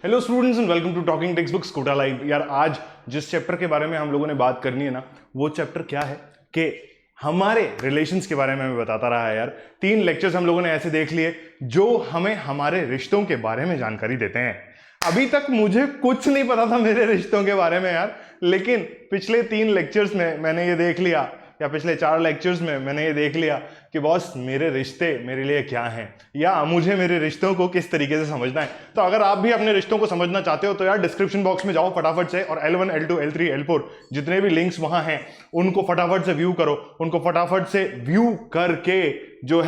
Hello students and welcome to talking text books Kota live. यार आज जिस चैप्टर के बारे में हम लोगों ने बात करनी है ना, वो चैप्टर क्या है कि हमारे रिलेशंस के बारे में हमें बताता रहा है। यार 3 लेक्चर्स हम लोगों ने ऐसे देख लिए जो हमें हमारे रिश्तों के बारे में जानकारी देते हैं। अभी तक मुझे कुछ नहीं पता था मेरे रिश्तों के बारे में यार, लेकिन पिछले 3 लेक्चर्स में मैंने ये देख लिया, या पिछले 4 लेक्चर्स में मैंने ये देख लिया कि बॉस मेरे रिश्ते मेरे लिए क्या हैं, या मुझे मेरे रिश्तों को किस तरीके से समझना है। तो अगर आप भी अपने रिश्तों को समझना चाहते हो तो यार डिस्क्रिप्शन बॉक्स में जाओ फटाफट से, और L1 L2 L3 L4 जितने भी लिंक्स वहां हैं उनको फटाफट से व्यू करो। उनको फटाफट से व्यू करके जो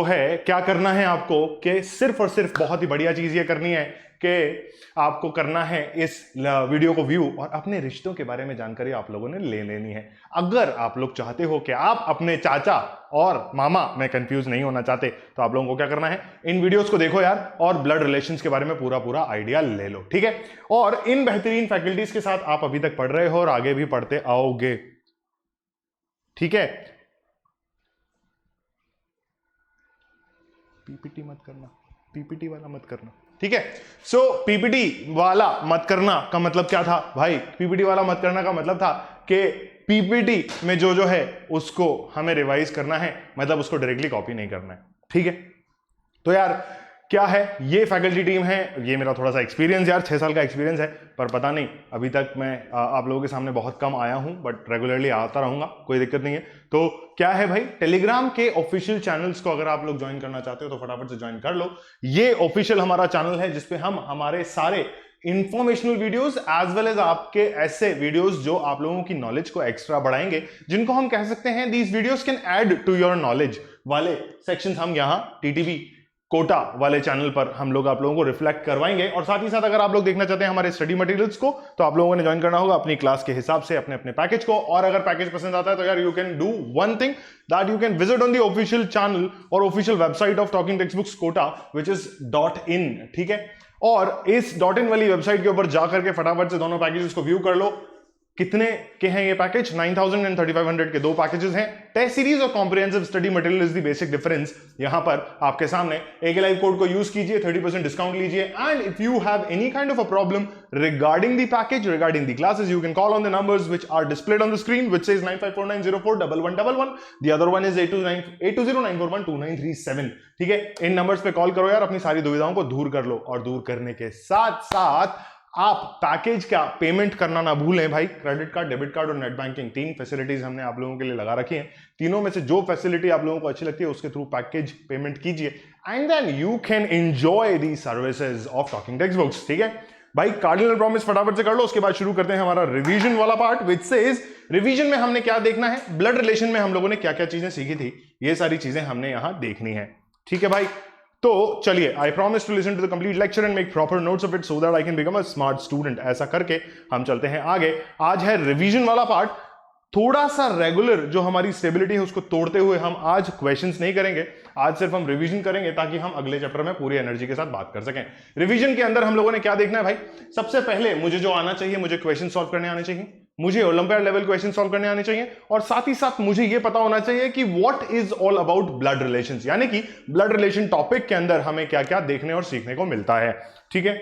है क्या करना है आपको कि सिर्फ और सिर्फ बहुत ही बढ़िया चीज ये करनी है कि आपको करना है इस वीडियो को व्यू और अपने रिश्तों के बारे में जानकारी आप लोगों ने ले लेनी है। अगर आप लोग चाहते हो कि आप अपने चाचा और मामा में कंफ्यूज नहीं होना चाहते तो आप लोगों को क्या करना है, इन वीडियोस को देखो यार और ब्लड रिलेशंस के बारे में पूरा आइडिया ले लो, ठीक है। और इन बेहतरीन फैकल्टीज के साथ आप अभी तक पढ़ रहे हो और आगे भी पढ़ते आओगे, ठीक है। पीपीटी मत करना, पीपीटी वाला मत करना, ठीक है। सो पीपीटी वाला मत करना का मतलब क्या था भाई? पीपीटी वाला मत करना का मतलब था कि पीपीटी में जो है उसको हमें रिवाइज करना है, मतलब उसको डायरेक्टली कॉपी नहीं करना है, ठीक है। तो यार क्या है, ये फैकल्टी टीम है, ये मेरा थोड़ा सा एक्सपीरियंस यार 6 साल का एक्सपीरियंस है, पर पता नहीं अभी तक मैं आप लोगों के सामने बहुत कम आया हूं, बट रेगुलरली आता रहूंगा, कोई दिक्कत नहीं है। तो क्या है भाई, टेलीग्राम के ऑफिशियल चैनल्स को अगर आप लोग ज्वाइन करना चाहते हो तो फटाफट से ज्वाइन कर लो। ये ऑफिशियल हमारा चैनल है जिसपे हम हमारे सारे informational videos as well as आपके ऐसे वीडियोस जो आप लोगों की नॉलेज को एक्स्ट्रा बढ़ाएंगे, जिनको हम कह सकते हैं these videos can add to your knowledge वाले सेक्शंस हम यहां टीटीबी कोटा वाले चैनल पर हम लोग आप लोगों को रिफ्लेक्ट करवाएंगे। और साथ ही साथ अगर आप लोग देखना चाहते हैं हमारे स्टडी मटेरियल्स को तो आप लोगों ने ज्वाइन करना होगा अपनी क्लास के हिसाब से अपने अपने पैकेज को। और अगर पैकेज पसंद आता है तो यार you can do one thing that you can visit on the official channel और official website of talking text books Kota which is .in, ठीक है। और इस .in वाली वेबसाइट के ऊपर जाकर के फटाफट से दोनों पैकेजेस को व्यू कर लो। कितने के हैं ये पैकेज? 9000 एंड 3500 के 2 पैकेजेस हैं। टेस्ट सीरीज और comprehensive study material is the basic difference. यहां पर आपके सामने एक लाइव कोड को यूज कीजिए, 30% डिस्काउंट लीजिए। And if you have any kind of a problem regarding the package, regarding the classes, you can call on the numbers which are displayed on the screen which says 9549041111। The other one is 8209412937, ठीक है। इन numbers पे call करो यार, अपनी सारी दुविधाओं को दूर कर लो। और दूर करने के साथ साथ आप पैकेज का पेमेंट करना ना भूलें भाई। क्रेडिट कार्ड, डेबिट कार्ड और नेट बैंकिंग, 3 फैसिलिटीज हमने आप लोगों के लिए लगा रखी हैं। तीनों में से जो फैसिलिटी आप लोगों को अच्छी लगती है उसके थ्रू पैकेज पेमेंट कीजिए and then you can enjoy the services of talking text books, ठीक है भाई। कार्डिनल प्रॉमिस फटाफट से कर लो, उसके बाद शुरू करते हैं हमारा रिवीजन वाला पार्ट विच सेज रिवीजन में हमने क्या देखना है, ब्लड रिलेशन में हम लोगों ने क्या क्या चीजें सीखी थी, ये सारी चीजें हमने यहां देखनी है, ठीक है भाई। तो चलिए, I promise to listen to the complete lecture and make proper notes of it so that I can become a smart student. ऐसा करके हम चलते हैं आगे। आज है रिवीजन वाला पार्ट। थोड़ा सा रेगुलर जो हमारी स्टेबिलिटी है उसको तोड़ते हुए हम आज क्वेश्चंस नहीं करेंगे, आज सिर्फ हम रिवीजन करेंगे ताकि हम अगले चैप्टर में पूरी एनर्जी के साथ बात कर सकें। रिवीजन के अंदर हम लोगों ने क्या देखना है भाई? सबसे पहले मुझे जो आना चाहिए, मुझे क्वेश्चन सॉल्व करने आने चाहिए, मुझे ओलंपियाड लेवल क्वेश्चन सॉल्व करने आने चाहिए, और साथ ही साथ मुझे यह पता होना चाहिए कि what is all about blood relations, यानी कि ब्लड रिलेशन टॉपिक के अंदर हमें क्या क्या देखने और सीखने को मिलता है, ठीक है।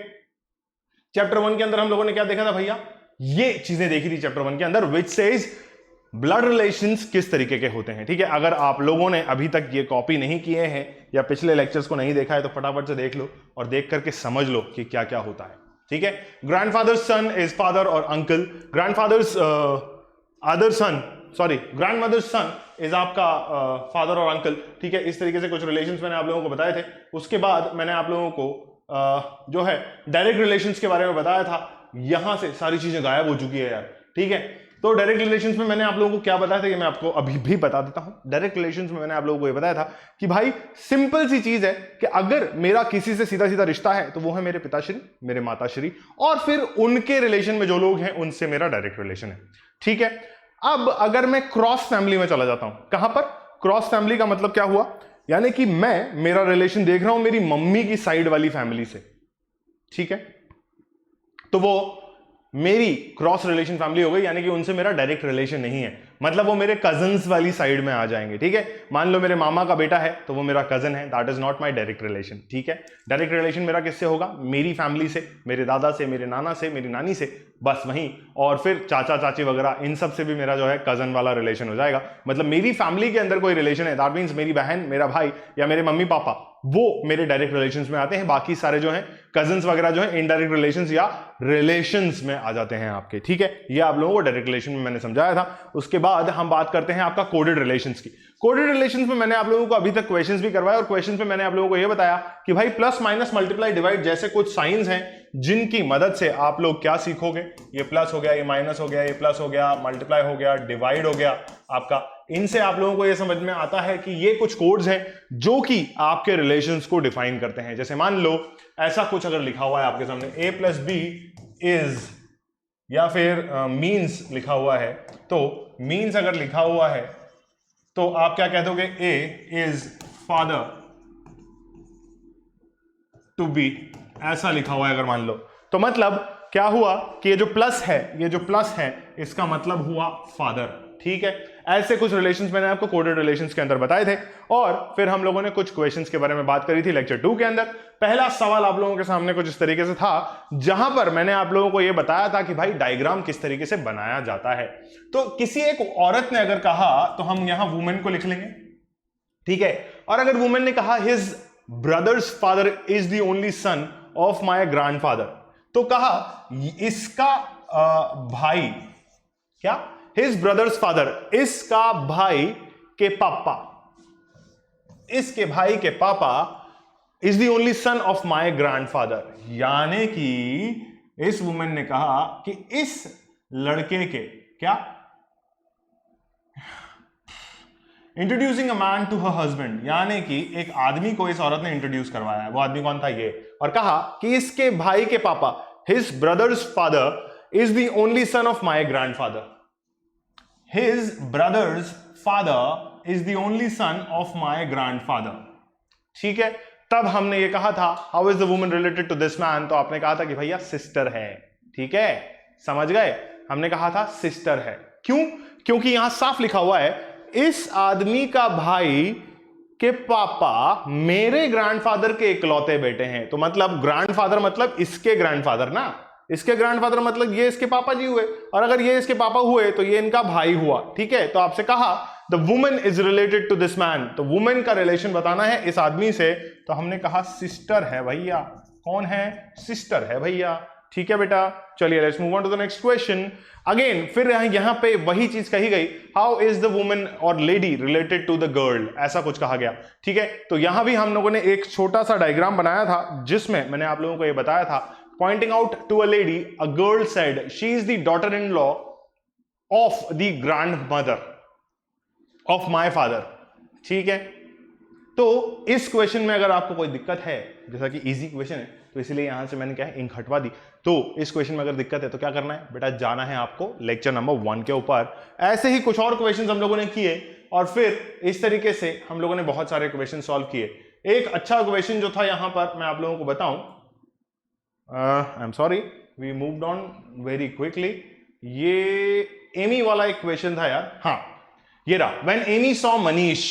चैप्टर 1 के अंदर हम लोगों ने क्या देखा था भैया? ये चीजें देखी थी चैप्टर 1 के अंदर, विच सेज ब्लड रिलेशंस किस तरीके के होते हैं, ठीक है। अगर आप लोगों ने अभी तक ये कॉपी नहीं किए हैं या पिछले लेक्चर्स को नहीं देखा है तो फटाफट से देख लो और देख करके समझ लो कि क्या क्या होता है, ठीक है। ग्रैंडफादर्स सन इज फादर और uncle, grandfather's other son, sorry grandmother's son is आपका फादर और अंकल, ठीक है। इस तरीके से कुछ रिलेशंस मैंने आप लोगों को बताए थे। उसके बाद मैंने आप लोगों को जो है डायरेक्ट रिलेशंस के बारे में बताया था। यहां से सारी चीजें गायब हो चुकी है यार, ठीक है। तो डायरेक्ट रिलेशंस में मैंने आप लोगों को क्या बताया था, ये मैं आपको अभी भी बता देता हूं। डायरेक्ट रिलेशंस में मैंने आप लोगों को ये बताया था कि भाई सिंपल सी चीज है कि अगर मेरा किसी से सीधा सीधा रिश्ता है तो वो है मेरे पिताश्री, मेरे माताश्री, और फिर उनके रिलेशन में जो लोग हैं उनसे मेरा डायरेक्ट रिलेशन है, ठीक है। अब अगर मैं क्रॉस फैमिली में चला जाता हूं, कहां पर? क्रॉस फैमिली का मतलब क्या हुआ, यानी कि मेरा रिलेशन देख रहा हूं मेरी मम्मी की साइड वाली फैमिली से, ठीक है। तो वो मेरी क्रॉस रिलेशन फैमिली हो गई, यानी कि उनसे मेरा डायरेक्ट रिलेशन नहीं है। मतलब वो मेरे कजन्स वाली साइड में आ जाएंगे, ठीक है। मान लो मेरे मामा का बेटा है तो वो मेरा कजन है, that is not my direct relation, ठीक है। डायरेक्ट रिलेशन मेरा किससे होगा? मेरी फैमिली से, मेरे दादा से, मेरे नाना से, मेरी नानी से, बस वहीं। और फिर चाचा चाची वगैरह इन सब से भी मेरा जो है कजन वाला रिलेशन हो जाएगा। मतलब मेरी फैमिली के अंदर कोई रिलेशन है, दैट मीन्स मेरी बहन, मेरा भाई या मेरे मम्मी पापा, वो मेरे डायरेक्ट रिलेशंस में आते हैं। बाकी सारे जो हैं कजन्स वगैरह जो हैं इनडायरेक्ट रिलेशंस या रिलेशंस में आ जाते हैं आपके, ठीक है। ये आप लोगों को डायरेक्ट रिलेशन में मैंने समझाया था। उसके बाद हम बात करते हैं आपका कोडेड रिलेशंस की। कोडेड रिलेशंस में मैंने आप लोगों को अभी तक क्वेश्चंस भी करवाए और क्वेश्चंस में मैंने आप लोगों को ये बताया कि भाई प्लस माइनस मल्टीप्लाई डिवाइड जैसे कुछ साइंस हैं जिनकी मदद से आप लोग क्या सीखोगे। ये प्लस हो गया, ये माइनस हो गया, ये प्लस हो गया, मल्टीप्लाई हो गया, डिवाइड हो गया आपका। इनसे आप लोगों को यह समझ में आता है कि ये कुछ कोड्स हैं जो कि आपके रिलेशंस को डिफाइन करते हैं। जैसे मान लो ऐसा कुछ अगर लिखा हुआ है आपके सामने, a प्लस बी इज, या फिर मीन्स लिखा हुआ है, तो मीन्स अगर लिखा हुआ है तो आप क्या कह दोगे? a is father to be, ऐसा लिखा हुआ है अगर मान लो, तो मतलब क्या हुआ कि ये जो प्लस है, ये जो प्लस है इसका मतलब हुआ फादर, ठीक है। ऐसे कुछ रिलेशंस मैंने आपको कोडेड रिलेशंस के अंदर बताए थे। और फिर हम लोगों ने कुछ क्वेश्चंस के बारे में बात करी थी लेक्चर 2 के अंदर। पहला सवाल आप लोगों के सामने कुछ इस तरीके से था, जहां पर मैंने आप लोगों को यह बताया था कि भाई डायग्राम किस तरीके से बनाया जाता है। तो किसी एक औरत ने अगर कहा तो हम यहां वुमेन को लिख लेंगे, ठीक है। और अगर वुमेन ने कहा his brothers father is the only son of my grandfather, तो कहा इसका भाई, क्या? हिज ब्रदर्स फादर, इसका भाई के पापा, इसके भाई के पापा is the only son of my grandfather. यानी कि इस वुमेन ने कहा कि इस लड़के के, क्या? Introducing a man to her husband, यानी कि एक आदमी को इस औरत ने इंट्रोड्यूस करवाया है। वो आदमी कौन था? ये। और कहा कि इसके भाई के पापा, his brothers father is the only son of my grandfather. His brother's father is the only son of my grandfather, ठीक है। तब हमने ये कहा था how is the woman related to this man, तो आपने कहा था कि भैया सिस्टर है, ठीक है, समझ गए। हमने कहा था सिस्टर है। क्यों? क्योंकि यहां साफ लिखा हुआ है इस आदमी का भाई के पापा मेरे ग्रैंडफादर के इकलौते बेटे हैं। तो मतलब ग्रैंडफादर मतलब इसके ग्रैंडफादर ना, इसके ग्रैंडफादर मतलब ये इसके पापा जी हुए, और अगर ये इसके पापा हुए तो ये इनका भाई हुआ, ठीक है। तो आपसे कहा the woman is related to this man, तो वुमेन का रिलेशन बताना है इस आदमी से, तो हमने कहा सिस्टर है भैया। कौन है? सिस्टर है भैया, ठीक है बेटा। चलिए let's move on to the next question. Again फिर यहां पे वही चीज कही गई, हाउ इज द वुमन और lady related to the girl, ऐसा कुछ कहा गया, ठीक है। तो यहां भी हम लोगों ने एक छोटा सा डायग्राम बनाया था जिसमें मैंने आप लोगों को यह बताया था, pointing out to a lady, a girl said she is the daughter-in-law of the grandmother of my father, ठीक है। तो इस क्वेश्चन में अगर आपको कोई दिक्कत है, जैसा कि इजी क्वेश्चन है तो इसलिए यहां से मैंने क्या है इंक हटवा दी, तो इस क्वेश्चन में अगर दिक्कत है तो क्या करना है बेटा, जाना है आपको लेक्चर नंबर 1 के ऊपर। ऐसे ही कुछ और क्वेश्चन हम लोगों ने किए और फिर इस तरीके से हम लोगों ने बहुत सारे क्वेश्चन सॉल्व किए। एक अच्छा क्वेश्चन जो था यहां पर मैं आप लोगों को बताऊं, I'm sorry, we moved on very quickly. ये एमी वाला एक क्वेश्चन था यार, हाँ ये रहा। When Amy saw Manish,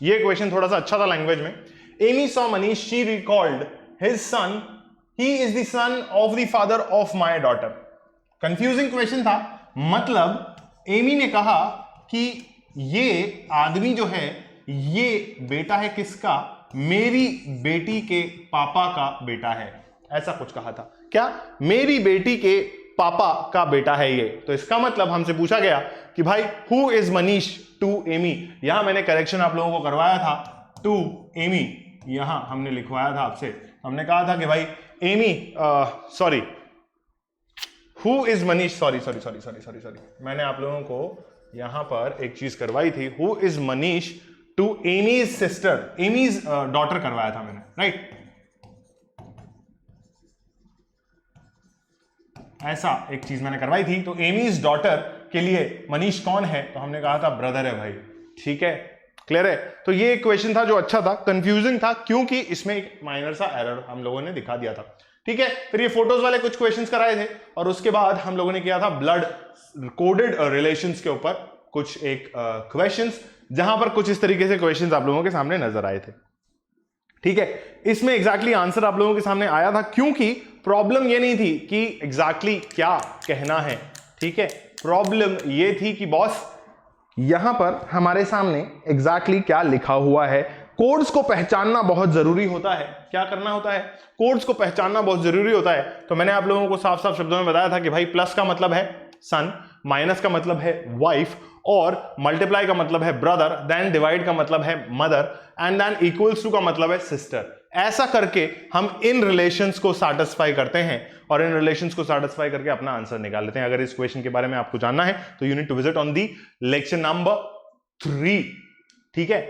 ये क्वेश्चन थोड़ा सा अच्छा था लैंग्वेज में। Amy saw Manish, she recalled his son, he is the son of the father of my daughter. Confusing question था, मतलब एमी ने कहा कि ये आदमी जो है ये बेटा है किसका? मेरी बेटी के पापा का बेटा है, ऐसा कुछ कहा था। क्या? मेरी बेटी के पापा का बेटा है ये। तो इसका मतलब हमसे पूछा गया कि भाई who is Manish to Amy. यहां मैंने करेक्शन आप लोगों को करवाया था, टू एमी यहां हमने लिखवाया था आपसे। हमने कहा था कि भाई Amy, sorry, who is Manish, sorry, मैंने आप लोगों को यहां पर एक चीज करवाई थी, who is Manish to Amy's sister, Amy's daughter करवाया था मैंने, राइट। ऐसा एक चीज मैंने करवाई थी। तो एमीज डॉटर के लिए मनीष कौन है? तो हमने कहा था ब्रदर है भाई, ठीक है, क्लियर है। तो ये एक क्वेश्चन था जो अच्छा था, कंफ्यूजिंग था क्योंकि इसमें एक माइनर सा एरर हम लोगों ने दिखा दिया था, ठीक है। फिर ये फोटोज वाले कुछ क्वेश्चंस कराए थे और उसके बाद हम लोगों ने किया था ब्लड कोडेड रिलेशंस के ऊपर कुछ एक क्वेश्चंस, जहां पर कुछ इस तरीके से क्वेश्चंस आप लोगों के सामने नजर आए थे। ठीक है, इसमें एग्जैक्टली आंसर आप लोगों के सामने आया था, क्योंकि प्रॉब्लम ये नहीं थी कि एग्जैक्टली क्या कहना है। ठीक है, प्रॉब्लम ये थी कि बॉस यहां पर हमारे सामने एग्जैक्टली क्या लिखा हुआ है। कोड्स को पहचानना बहुत जरूरी होता है। क्या करना होता है? कोड्स को पहचानना बहुत जरूरी होता है। तो मैंने आप लोगों को साफ साफ शब्दों में बताया था कि भाई प्लस का मतलब है सन, माइनस का मतलब है वाइफ, और मल्टीप्लाई का मतलब है ब्रदर, देन डिवाइड का मतलब है mother, and then equals to का मतलब है सिस्टर। ऐसा करके हम इन रिलेशंस को सैटिस्फाई करते हैं और इन रिलेशंस को सैटिस्फाई करके अपना आंसर निकाल लेते हैं। अगर इस क्वेश्चन के बारे में आपको जानना है तो you need to visit on the lecture number 3। ठीक है,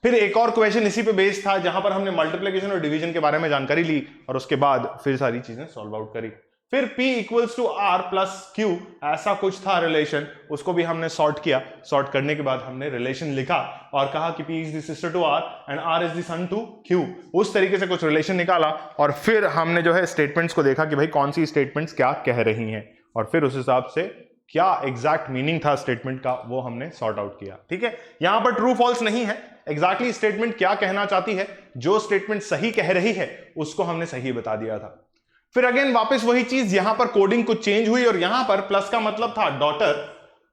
फिर एक और क्वेश्चन इसी पे बेस्ड था, जहां पर हमने मल्टीप्लिकेशन और डिवीजन के बारे में जानकारी ली और उसके बाद फिर सारी चीजें सॉल्व आउट करी। फिर P equals to R plus Q, ऐसा कुछ था रिलेशन, उसको भी हमने सॉर्ट किया। सॉर्ट करने के बाद हमने रिलेशन लिखा और कहा कि P is the sister to R and R is the son to Q। उस तरीके से कुछ रिलेशन निकाला और फिर हमने जो है स्टेटमेंट्स को देखा कि भाई कौन सी स्टेटमेंट्स क्या कह रही हैं, और फिर उस हिसाब से क्या एग्जैक्ट मीनिंग था स्टेटमेंट का वो हमने सॉर्ट आउट किया। ठीक है, यहां पर ट्रू फॉल्स नहीं है, एग्जैक्टली स्टेटमेंट क्या कहना चाहती है, जो स्टेटमेंट सही कह रही है उसको हमने सही बता दिया था। फिर अगेन वापस वही चीज, यहां पर कोडिंग कुछ चेंज हुई और यहां पर प्लस का मतलब था डॉटर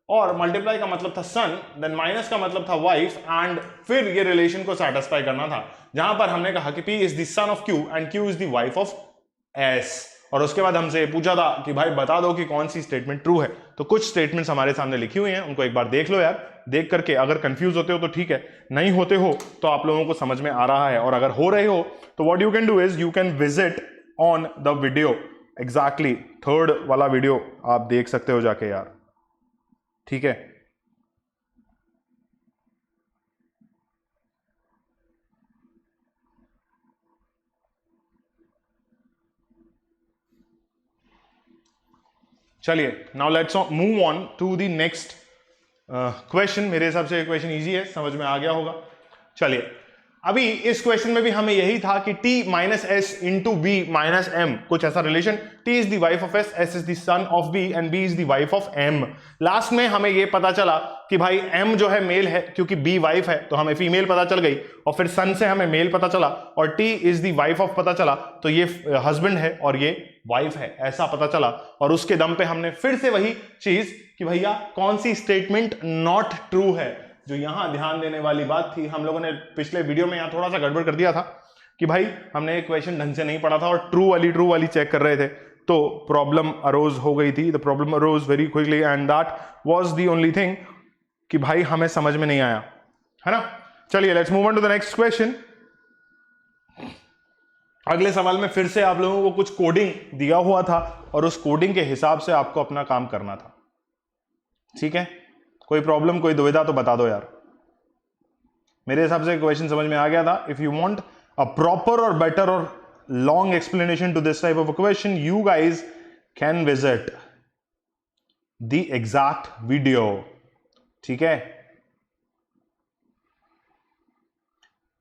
और मल्टीप्लाई का मतलब था सन, देन माइनस का मतलब था वाइफ, एंड फिर ये रिलेशन को सैटिस्फाई करना था, जहां पर हमने कहा कि P is the son of Q and Q is the wife of S। और उसके बाद हमसे पूछा था कि भाई बता दो कि कौन सी स्टेटमेंट ट्रू है। तो कुछ स्टेटमेंट्स हमारे सामने लिखी हुई हैं, उनको एक बार देख लो यार। देख करके अगर कंफ्यूज होते हो तो ठीक है, नहीं होते हो तो आप लोगों को समझ में आ रहा है, और अगर हो रहे हो तो what you can do is you can visit on the video, exactly third वाला वीडियो आप देख सकते हो जाके यार। ठीक है, चलिए now let's move on to the next question. मेरे हिसाब से क्वेश्चन इजी है, समझ में आ गया होगा। चलिए, अभी इस क्वेश्चन में भी हमें यही था कि T minus S into B minus M, कुछ ऐसा relation, T is the wife of S, S is the son of B and B is the wife of M. Last में हमें यह पता चला कि भाई एम जो है मेल है, क्योंकि बी वाइफ है तो हमें फीमेल पता चल गई, और फिर सन से हमें मेल पता चला, और T is the wife of पता चला, तो ये हस्बैंड है और ये वाइफ है, ऐसा पता चला। और उसके दम पे हमने फिर से वही चीज कि भैया कौन सी स्टेटमेंट नॉट ट्रू है, जो यहां ध्यान देने वाली बात थी। हम लोगों ने पिछले वीडियो में यहां थोड़ा सा गड़बड़ कर दिया था कि भाई हमने एक क्वेश्चन ढंग से नहीं पढ़ा था और ट्रू वाली चेक कर रहे थे, तो प्रॉब्लम अरोज हो गई थी। The problem arose very quickly and that was the only thing कि भाई हमें समझ में नहीं आया, है ना। चलिए let's move on to the next question. अगले सवाल में फिर से आप लोगों को कुछ कोडिंग दिया हुआ था और उस कोडिंग के हिसाब से आपको अपना काम करना था। ठीक है, कोई प्रॉब्लम कोई दुविधा तो बता दो यार। मेरे हिसाब से क्वेश्चन समझ में आ गया था। If you want a proper और बेटर और long explanation to this type of a question, you guys can visit the exact video. ठीक है,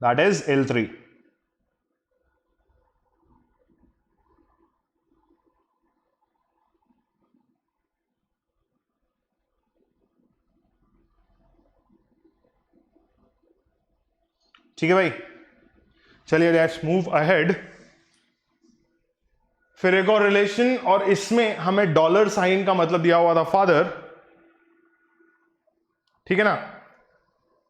दैट इज L3। ठीक है भाई, चलिए लेट्स मूव अहेड। फिर एक और रिलेशन, और इसमें हमें डॉलर साइन का मतलब दिया हुआ था फादर। ठीक है ना,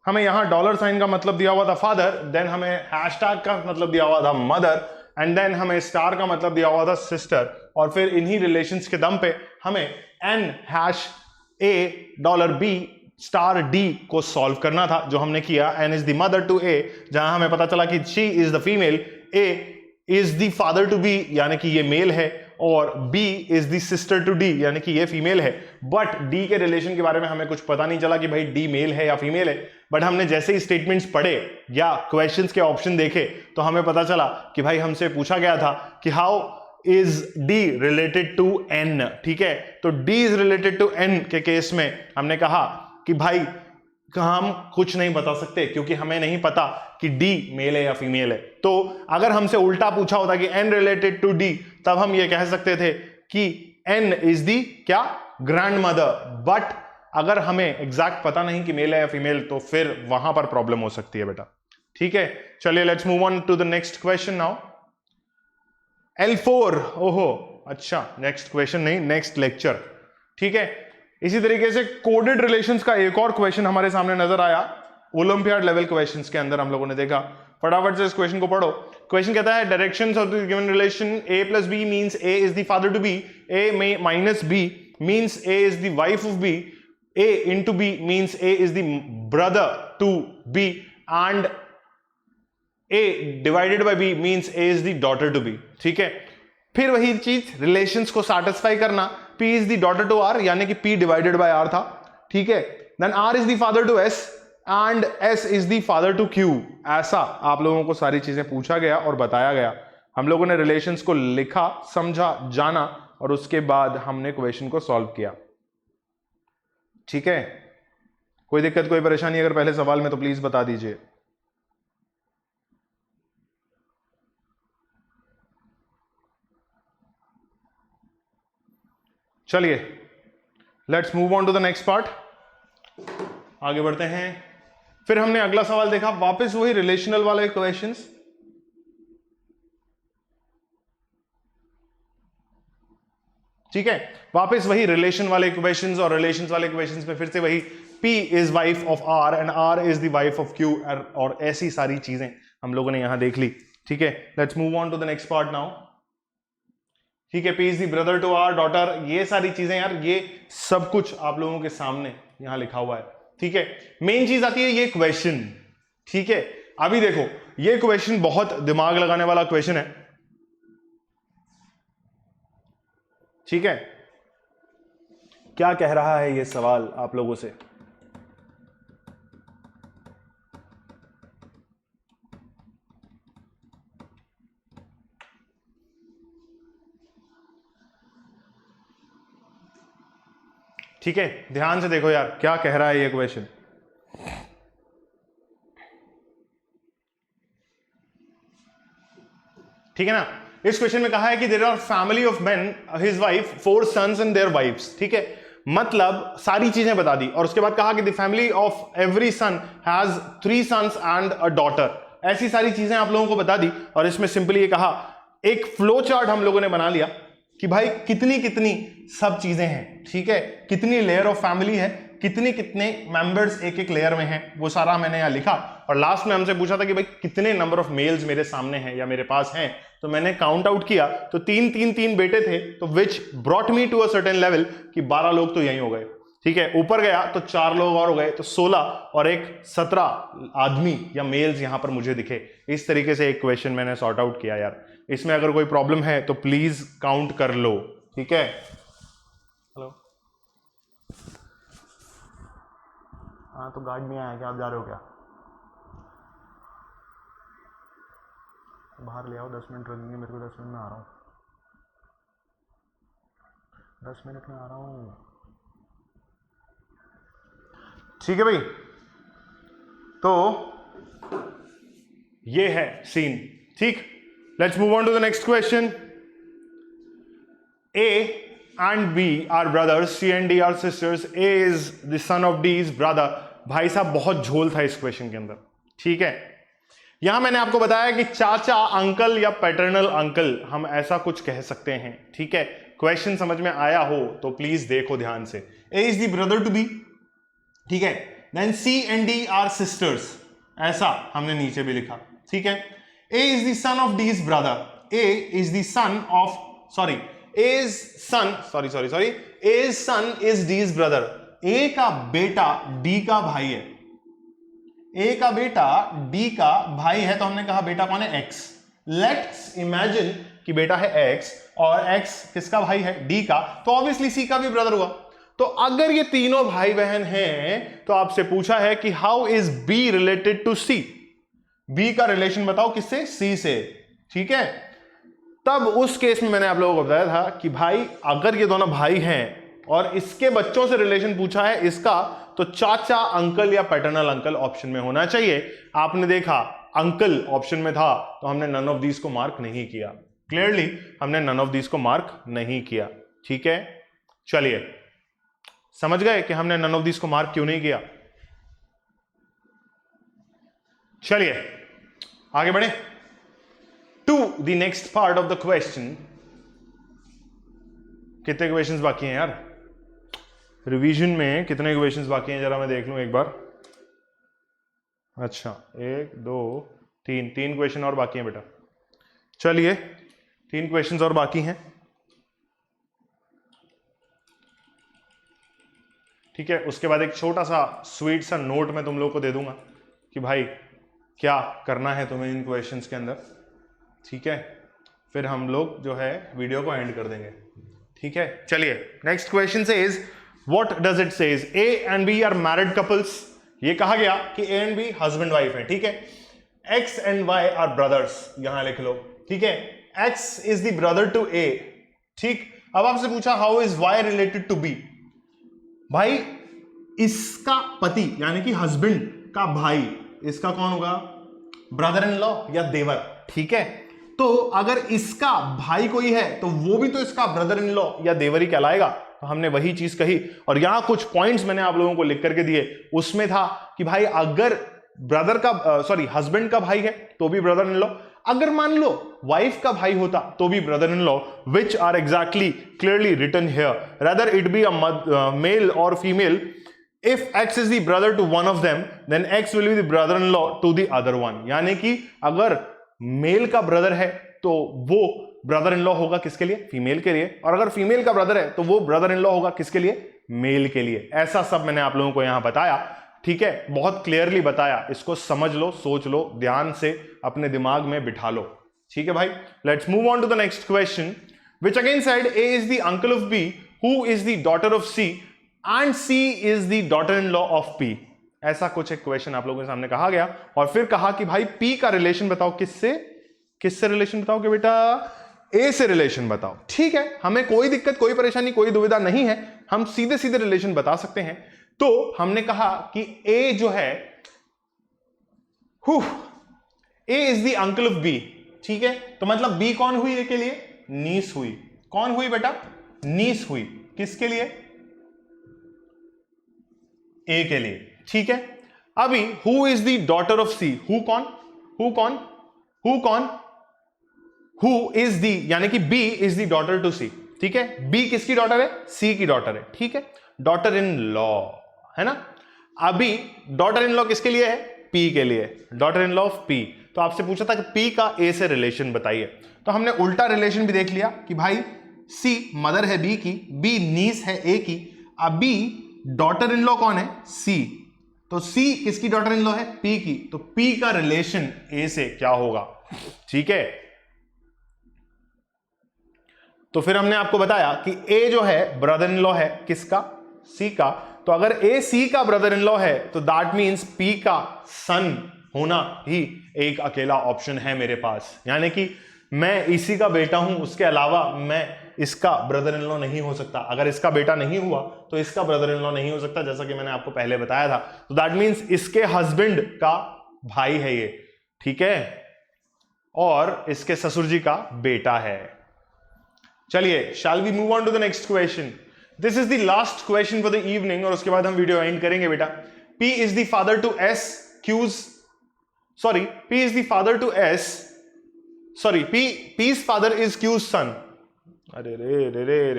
हमें यहां डॉलर साइन का मतलब दिया हुआ था फादर, देन हमें हैशटैग का मतलब दिया हुआ था मदर, एंड देन हमें स्टार का मतलब दिया हुआ था सिस्टर। और फिर इन्हीं रिलेशंस के दम पे हमें N hash A dollar B star D को सॉल्व करना था, जो हमने किया। N is the mother to A, जहां हमें पता चला कि she is the female, A is the father to B यानी कि ये मेल है, और B is the sister to D यानी कि ये फीमेल है। बट D के रिलेशन के बारे में हमें कुछ पता नहीं चला कि भाई D मेल है या फीमेल है। बट हमने जैसे ही स्टेटमेंट्स पढ़े या क्वेश्चंस के ऑप्शन देखे तो हमें पता चला कि भाई हमसे पूछा गया था कि how is D related to N। ठीक है, तो D is related to N के केस में हमने कहा कि भाई हम कुछ नहीं बता सकते, क्योंकि हमें नहीं पता कि D मेल है या फीमेल है। तो अगर हमसे उल्टा पूछा होता कि N रिलेटेड टू D, तब हम ये कह सकते थे कि N इज दी क्या ग्रैंड मदर। बट अगर हमें एग्जैक्ट पता नहीं कि मेल है या फीमेल तो फिर वहां पर प्रॉब्लम हो सकती है बेटा, ठीक है। चलिए let's move on to the next question now. L4, ओहो अच्छा, नेक्स्ट क्वेश्चन नहीं, नेक्स्ट लेक्चर, ठीक है। इसी तरीके से कोडेड रिलेशंस का एक और क्वेश्चन हमारे सामने नजर आया ओलंपियाड लेवल क्वेश्चंस के अंदर, हम लोगों ने देखा। फटाफट से इस क्वेश्चन को पढ़ो। क्वेश्चन कहता है directions of the given relation a plus b means a is the father to b, a minus b means a is the wife of b, a into b means a is the brother to b, and a divided by b means a is the daughter to b, ठीक है। फिर वही चीज relations को satisfy करना, p is the daughter to r यानी कि p divided by r था, ठीक है। Then r is the father to s and s is the father to q, ऐसा आप लोगों को सारी चीजें पूछा गया और बताया गया। हम लोगों ने रिलेशंस को लिखा, समझा, जाना और उसके बाद हमने क्वेश्चन को सॉल्व किया, ठीक है। कोई दिक्कत, कोई परेशानी अगर पहले सवाल में तो प्लीज बता दीजिए। चलिए let's move on to the next part, आगे बढ़ते हैं। फिर हमने अगला सवाल देखा, वापस वही रिलेशनल वाले क्वेश्चंस। ठीक है, वापस वही रिलेशन वाले इक्वेशंस, और रिलेशंस वाले इक्वेशंस में फिर से वही P is wife of R and R is the wife of Q, और ऐसी सारी चीजें हम लोगों ने यहां देख ली, ठीक है। Let's move on to the next part now, ठीक है। P is the brother to R daughter, ये सारी चीजें यार, ये सब कुछ आप लोगों के सामने यहां लिखा हुआ है, ठीक है। मेन चीज आती है ये क्वेश्चन, ठीक है। अभी देखो ये क्वेश्चन बहुत दिमाग लगाने वाला क्वेश्चन है, ठीक है। क्या कह रहा है ये सवाल आप लोगों से? ठीक है, ध्यान से देखो यार क्या कह रहा है ये क्वेश्चन। ठीक है ना, इस क्वेश्चन में कहा है कि there are family of men, his wife, 4 sons and their wifes, ठीक है। मतलब सारी चीजें बता दी और उसके बाद कहा कि the family of every son has 3 sons and a daughter, ऐसी सारी चीजें आप लोगों को बता दी। और इसमें सिंपली ये कहा, एक फ्लो चार्ट हम लोगों ने बना लिया कि भाई कितनी कितनी सब चीजें हैं, ठीक है। कितनी लेयर ऑफ फैमिली है, कितने कितने मेंबर्स एक एक लेयर में हैं, वो सारा मैंने यहां लिखा। और लास्ट में हमसे पूछा था कि भाई कितने नंबर ऑफ मेल्स मेरे सामने हैं या मेरे पास हैं, तो मैंने काउंट आउट किया तो 3 बेटे थे, तो which brought me to a certain level कि 12 लोग तो यहीं हो गए, ठीक है। ऊपर गया तो 4 लोग और हो गए, तो 16 और एक 17 आदमी या मेल्स यहां पर मुझे दिखे। इस तरीके से एक क्वेश्चन मैंने सॉर्ट आउट किया यार। इसमें अगर कोई प्रॉब्लम है तो प्लीज काउंट कर लो, ठीक है। हेलो, हाँ तो गार्ड नहीं आया क्या? आप जा रहे हो क्या? बाहर ले आओ, 10 मिनट लगेंगे मेरे को, 10 मिनट में आ रहा हूँ, 10 मिनट में आ रहा हूँ, ठीक है भाई। तो ये है सीन, ठीक। Let's move on to the next question. A and B are brothers, C and D are sisters, A is the son of D's brother। भाई साहब बहुत झोल था इस क्वेश्चन के अंदर, ठीक है। यहां मैंने आपको बताया कि चाचा अंकल या पैटर्नल अंकल हम ऐसा कुछ कह सकते हैं, ठीक है। क्वेश्चन समझ में आया हो तो प्लीज देखो ध्यान से। A is the brother to B, ठीक है। Then C and D are sisters, ऐसा हमने नीचे भी लिखा, ठीक है। A is the son of D's brother, A is the son of, sorry, A's son, A's son is D's brother। A का बेटा D का भाई है, A का बेटा D का भाई है, तो हमने कहा बेटा कौन है? X। लेट्स इमेजिन कि बेटा है X और X किसका भाई है? D का, तो ऑब्वियसली C का भी ब्रदर हुआ। तो अगर ये तीनों भाई बहन हैं तो आपसे पूछा है कि how is B related to C, B का रिलेशन बताओ किससे? C से, ठीक है। तब उस केस में मैंने आप लोगों को बताया था कि भाई अगर ये दोनों भाई हैं और इसके बच्चों से रिलेशन पूछा है इसका, तो चाचा अंकल या पैटर्नल अंकल ऑप्शन में होना चाहिए। आपने देखा अंकल ऑप्शन में था तो हमने नन ऑफ दीज को मार्क नहीं किया, क्लियरली हमने नन ऑफ दीज को मार्क नहीं किया, ठीक है। चलिए समझ गए कि हमने नन ऑफ दिस को मार्क क्यों नहीं किया? चलिए आगे बढ़े to the next part of the question. कितने क्वेश्चंस बाकी हैं यार? रिवीजन में कितने क्वेश्चंस बाकी हैं जरा मैं देख लूं एक बार। अच्छा 1 2 3 क्वेश्चन और बाकी हैं बेटा। चलिए 3 क्वेश्चंस और बाकी हैं। ठीक है, उसके बाद एक छोटा सा स्वीट सा नोट मैं तुम लोग को दे दूंगा कि भाई क्या करना है तुम्हें इन क्वेश्चंस के अंदर। ठीक है, फिर हम लोग जो है वीडियो को एंड कर देंगे। ठीक है, चलिए next question says what does it says A and B are married couples. ये कहा गया कि A and B husband wife है। ठीक है, X and Y are brothers, यहां लिख लो। ठीक है, X is the brother to A. ठीक, अब आपसे पूछा how is Y related to B. भाई इसका पति यानी कि हस्बैंड का भाई, इसका कौन होगा? ब्रदर इन लॉ या देवर। ठीक है, तो अगर इसका भाई कोई है तो वो भी तो इसका ब्रदर इन लॉ या देवर ही कहलाएगा। तो हमने वही चीज कही और यहां कुछ पॉइंट्स मैंने आप लोगों को लिख करके दिए। उसमें था कि भाई अगर ब्रदर का हस्बैंड का भाई है तो भी ब्रदर इन लॉ, अगर मान लो वाइफ का भाई होता तो भी brother in law, which are exactly clearly written here rather it be a male और female. If X is the brother to one of them, then X will be the brother-in-law to the other one. यानी कि अगर mail का brother है तो वो brother in law होगा किसके लिए? फीमेल के लिए। और अगर फीमेल का ब्रदर है तो वो ब्रदर इन लॉ होगा किसके लिए? मेल के लिए। ऐसा सब मैंने आप लोगों को यहां बताया। ठीक है, बहुत क्लियरली बताया। इसको समझ लो, सोच लो, ध्यान से अपने दिमाग में बिठा लो। ठीक है भाई, let's move on to the next question which again said A is the uncle of B who is the daughter of C and C is the daughter-in-law of P। ऐसा कुछ एक क्वेश्चन आप लोगों के सामने कहा गया और फिर कहा कि भाई P का रिलेशन बताओ। किससे रिलेशन बताओगे बेटा? A से रिलेशन बताओ। ठीक है, हमें कोई दिक्कत, कोई परेशानी, कोई दुविधा नहीं है, हम सीधे सीधे रिलेशन बता सकते हैं। तो हमने कहा कि A जो है A is the uncle of B। ठीक है, तो मतलब B कौन हुई? A के लिए नीस हुई। कौन हुई बेटा? नीस हुई। किसके लिए? ए के लिए। ठीक है, अभी who is the daughter of C? Who is the, यानी कि B is the daughter to C. ठीक है, बी किसकी डॉटर है? सी की डॉटर है। ठीक है, डॉटर इन लॉ है ना। अभी डॉटर इन लॉ किसके लिए है? पी के लिए, daughter in law of P. तो आपसे पूछा था कि पी का ए से रिलेशन बताइए, तो हमने उल्टा रिलेशन भी देख लिया कि भाई सी मदर है बी की, बी नीस है ए की, अभी डॉटर इन लॉ कौन है? सी। तो सी किसकी डॉटर इन लॉ है? पी की। तो पी का रिलेशन ए से क्या होगा? ठीक है, तो फिर हमने आपको बताया कि ए जो है ब्रदर इन लॉ है किसका? सी का। तो अगर ए सी का ब्रदर इन लॉ है तो दैट मींस पी का सन होना ही एक अकेला ऑप्शन है मेरे पास। यानी कि मैं इसी का बेटा हूं, उसके अलावा मैं इसका ब्रदर इन लॉ नहीं हो सकता। अगर इसका बेटा नहीं हुआ तो इसका ब्रदर इन लॉ नहीं हो सकता, जैसा कि मैंने आपको पहले बताया था। तो दैट मींस इसके हस्बैंड का भाई है ये। ठीक है, और इसके ससुर जी का बेटा है। चलिए, shall we move on to the next question. This is the last question for the evening और उसके बाद हम वीडियो एंड करेंगे बेटा। P is the father to S Q's, sorry, P is the father to S, sorry, P's father is Q's son. अरे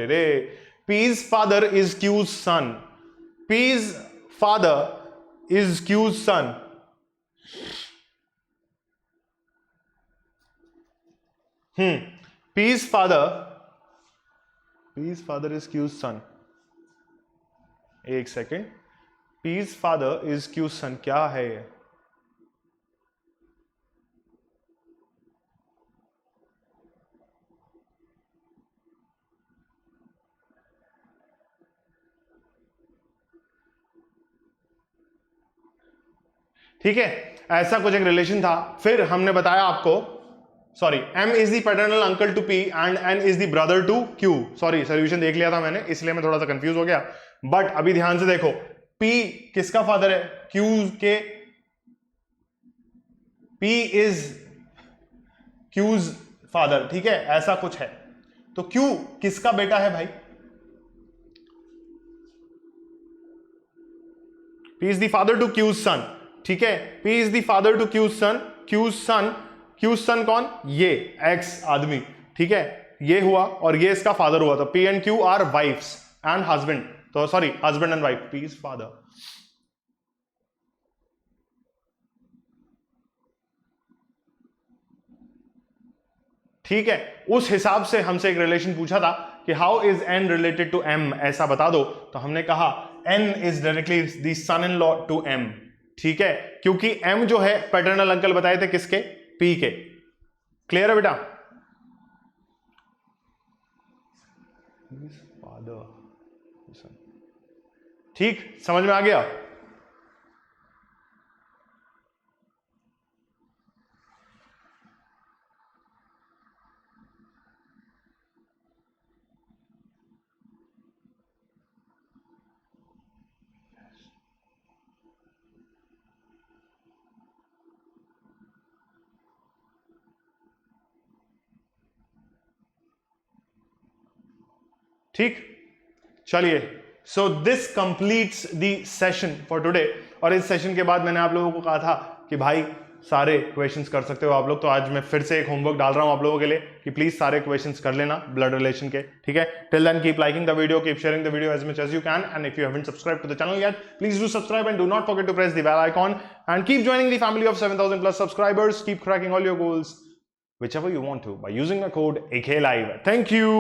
रे, P's father is Q's son. P's father is Q's son. P's father is Q's son. एक second, P's father is Q's son, क्या है ये? ठीक है, ऐसा कुछ एक रिलेशन था। फिर हमने बताया आपको, sorry, M is the paternal uncle to P and N is the brother to Q। Sorry, solution देख लिया था मैंने, इसलिए मैं थोड़ा सा कंफ्यूज हो गया। बट अभी ध्यान से देखो, P किसका फादर है? Q के, P इज Q's फादर। ठीक है, ऐसा कुछ है। तो Q किसका बेटा है भाई? P is the father to Q's son, ठीक है, P is the father to Q's son, Q's son कौन, ये X आदमी, ठीक है, ये हुआ और ये इसका फादर हुआ, तो P and Q are wives and husband, तो sorry husband and wife, P is father. ठीक है, उस हिसाब से हमसे एक रिलेशन पूछा था कि how is N related to M, ऐसा बता दो, तो हमने कहा N is directly the son in law to M, ठीक है, क्योंकि एम जो है पैटर्नल अंकल बताए थे किसके, पी के. क्लियर है बेटा? ठीक, समझ में आ गया? ठीक, चलिए, so this completes the session for today. और इस सेशन के बाद मैंने आप लोगों को कहा था कि भाई सारे क्वेश्चंस कर सकते हो आप लोग, तो आज मैं फिर से एक होमवर्क डाल रहा हूं आप लोगों के लिए कि प्लीज सारे क्वेश्चंस कर लेना ब्लड रिलेशन के, ठीक है. Till then keep liking the video, keep sharing the video as much as you can, and if you haven't subscribed to the channel yet, please do subscribe and do not forget to press the bell icon and keep joining the family of 7000 plus subscribers. Keep cracking all your goals whichever you want to by using the code AKLive. Thank you.